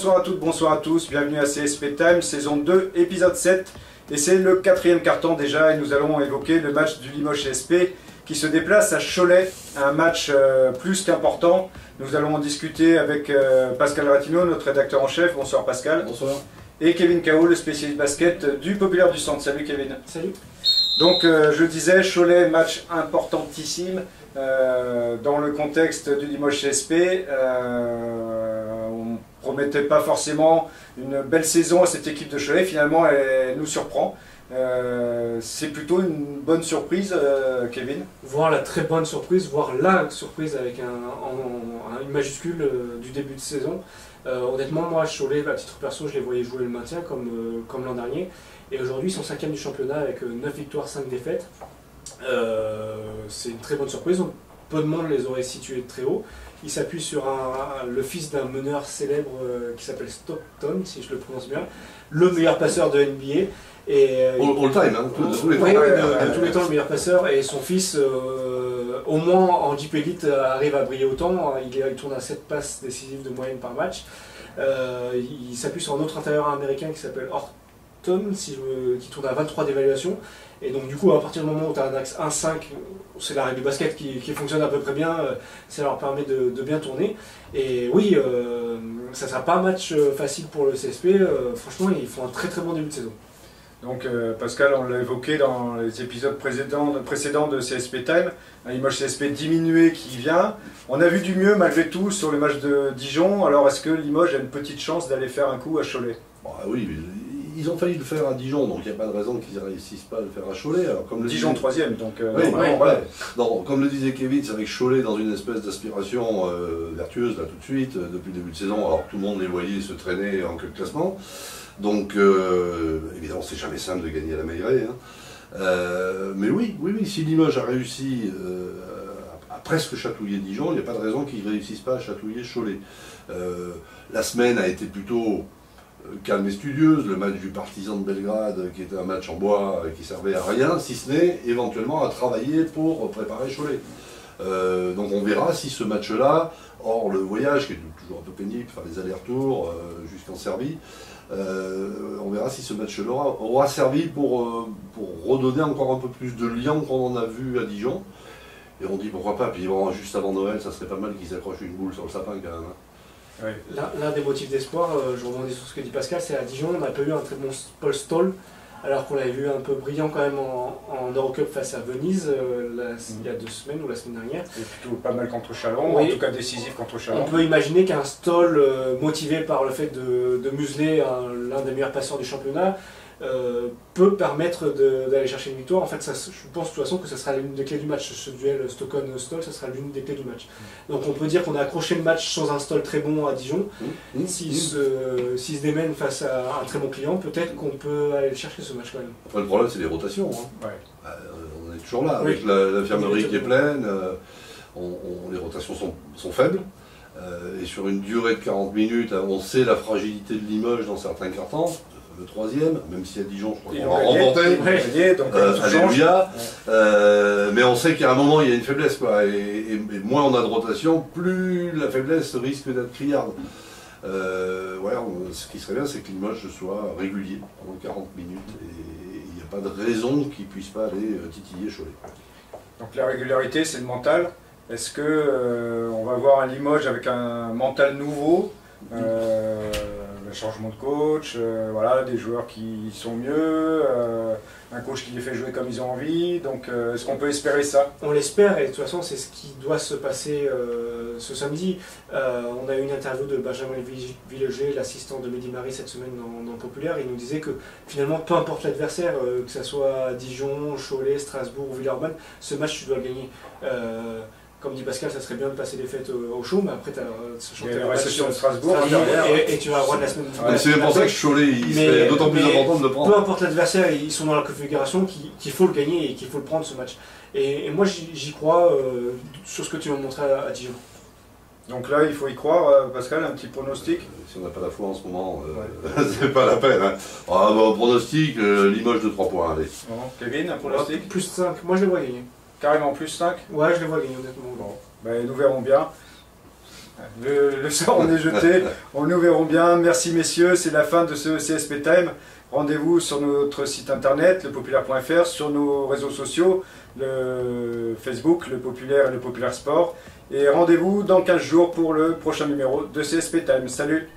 Bonsoir à toutes, bonsoir à tous, bienvenue à CSP Time, saison 2, épisode 7. Et c'est le 4e carton déjà et nous allons évoquer le match du Limoges CSP qui se déplace à Cholet, un match plus qu'important. Nous allons en discuter avec Pascal Ratino, notre rédacteur en chef. Bonsoir Pascal. Bonsoir. Et Kevin Cao, le spécialiste basket du Populaire du Centre. Salut Kevin. Salut. Donc je disais, Cholet, match importantissime dans le contexte du Limoges CSP. On ne promettait pas forcément une belle saison à cette équipe de Cholet. Finalement, elle nous surprend. C'est plutôt une bonne surprise, Kevin. Voir la très bonne surprise, voir la surprise avec une majuscule du début de saison. Honnêtement, moi, Cholet, à titre perso, je les voyais jouer le maintien comme l'an dernier. Et aujourd'hui, ils sont 5e du championnat avec 9 victoires, 5 défaites. C'est une très bonne surprise. Peu de monde les aurait situés très haut. Ils s'appuient sur le fils d'un meneur célèbre qui s'appelle Stockton, si je le prononce bien, le meilleur passeur de NBA. All time, hein, tous les temps. Oui, de tous les temps, le meilleur passeur. Et son fils, au moins en Jeep Elite, arrive à briller autant. Il tourne à 7 passes décisives de moyenne par match. Il s'appuie sur un autre intérieur américain qui s'appelle Horton, qui tourne à 23 d'évaluation. Et donc du coup, à partir du moment où tu as un axe 1-5, c'est la règle du basket qui fonctionne à peu près bien, ça leur permet de bien tourner. Et oui, ça ne sera pas un match facile pour le CSP, franchement ils font un très très bon début de saison. Donc Pascal, on l'a évoqué dans les épisodes précédents de CSP Time, un Limoges CSP diminué qui vient. On a vu du mieux malgré tout sur le match de Dijon, alors est-ce que Limoges a une petite chance d'aller faire un coup à Cholet? Oui, ils ont failli le faire à Dijon, donc il n'y a pas de raison qu'ils ne réussissent pas à le faire à Cholet. Alors, comme le Dijon 3e, donc voilà. Non, comme le disait Kevin, c'est avec Cholet dans une espèce d'aspiration vertueuse là tout de suite, depuis le début de saison, alors tout le monde les voyait se traîner en queue de classement. Donc évidemment c'est jamais simple de gagner à la Mailleraie. Mais oui, si Limoges a réussi à presque chatouiller Dijon, il n'y a pas de raison qu'ils ne réussissent pas à chatouiller Cholet. La semaine a été plutôt calme et studieuse, le match du Partizan de Belgrade qui était un match en bois qui servait à rien, si ce n'est éventuellement à travailler pour préparer Cholet. Donc on verra si ce match-là, hors le voyage qui est toujours un peu pénible, faire les allers-retours jusqu'en Serbie, on verra si ce match-là aura servi pour redonner encore un peu plus de lien qu'on en a vu à Dijon. Et on dit pourquoi pas, puis bon, juste avant Noël, ça serait pas mal qu'ils accrochent une boule sur le sapin quand même. Oui. L'un des motifs d'espoir, je rebondis sur ce que dit Pascal, c'est à Dijon, on n'a pas eu un très bon Paul Stoll, alors qu'on l'avait vu un peu brillant quand même en Eurocup face à Venise il y a 2 semaines ou la semaine dernière. Et plutôt pas mal contre Chalon, oui. En tout cas décisif contre Chalon. On peut imaginer qu'un Stoll motivé par le fait de museler l'un des meilleurs passeurs du championnat peut permettre d'aller chercher une victoire. En fait, je pense de toute façon que ça sera l'une des clés du match. Ce duel Stockton-Stoll, ça sera l'une des clés du match. Donc on peut dire qu'on a accroché le match sans un Stoll très bon à Dijon. S'il se démène face à un très bon client, peut-être qu'on peut aller chercher ce match quand même. Après, le problème, c'est les rotations. On est toujours là, avec l'infirmerie qui est pleine, les rotations sont faibles. Et sur une durée de 40 minutes, on sait la fragilité de Limoges dans certains cartons. Le 3e, même si à Dijon, je crois qu'on va remporter. Alléluia. Mais on sait qu'à un moment, il y a une faiblesse, quoi. Et moins on a de rotation, plus la faiblesse risque d'être criarde. Ce qui serait bien, c'est que Limoges soit régulier pendant 40 minutes. Et il n'y a pas de raison qu'il ne puisse pas aller titiller Cholet. Donc la régularité, c'est le mental. Est-ce que on va voir un Limoges avec un mental nouveau, le changement de coach, des joueurs qui sont mieux, un coach qui les fait jouer comme ils ont envie, donc est-ce qu'on peut espérer ça? On l'espère, et de toute façon c'est ce qui doit se passer ce samedi. On a eu une interview de Benjamin Villeger, l'assistant de Mehdi Mari cette semaine dans Populaire. Il nous disait que finalement peu importe l'adversaire, que ce soit Dijon, Cholet, Strasbourg ou Villeurbanne, ce match tu dois le gagner. Comme dit Pascal, ça serait bien de passer les fêtes au chaud, mais après tu as la réception de Strasbourg et tu vas avoir de la semaine. C'est pour ça que Cholet, il serait d'autant plus important de le prendre. Peu importe l'adversaire, ils sont dans la configuration qu'il faut le gagner et qu'il faut le prendre ce match. Et moi j'y crois sur ce que tu m'as montré à Dijon. Donc là, il faut y croire, Pascal, un petit pronostic. Si on n'a pas la foi en ce moment, c'est pas la peine. Pronostic, Limoges de 3 points, allez. Bon, Kevin, un pronostic? Plus 5, moi je les vois gagner. Carrément plus 5? Ouais, je les vois gagner honnêtement. Bon, nous verrons bien. Le sort en est jeté, nous verrons bien. Merci messieurs, c'est la fin de ce CSP Time. Rendez-vous sur notre site internet, lepopulaire.fr, sur nos réseaux sociaux, le Facebook, Le Populaire et Le Populaire Sport. Et rendez-vous dans 15 jours pour le prochain numéro de CSP Time. Salut!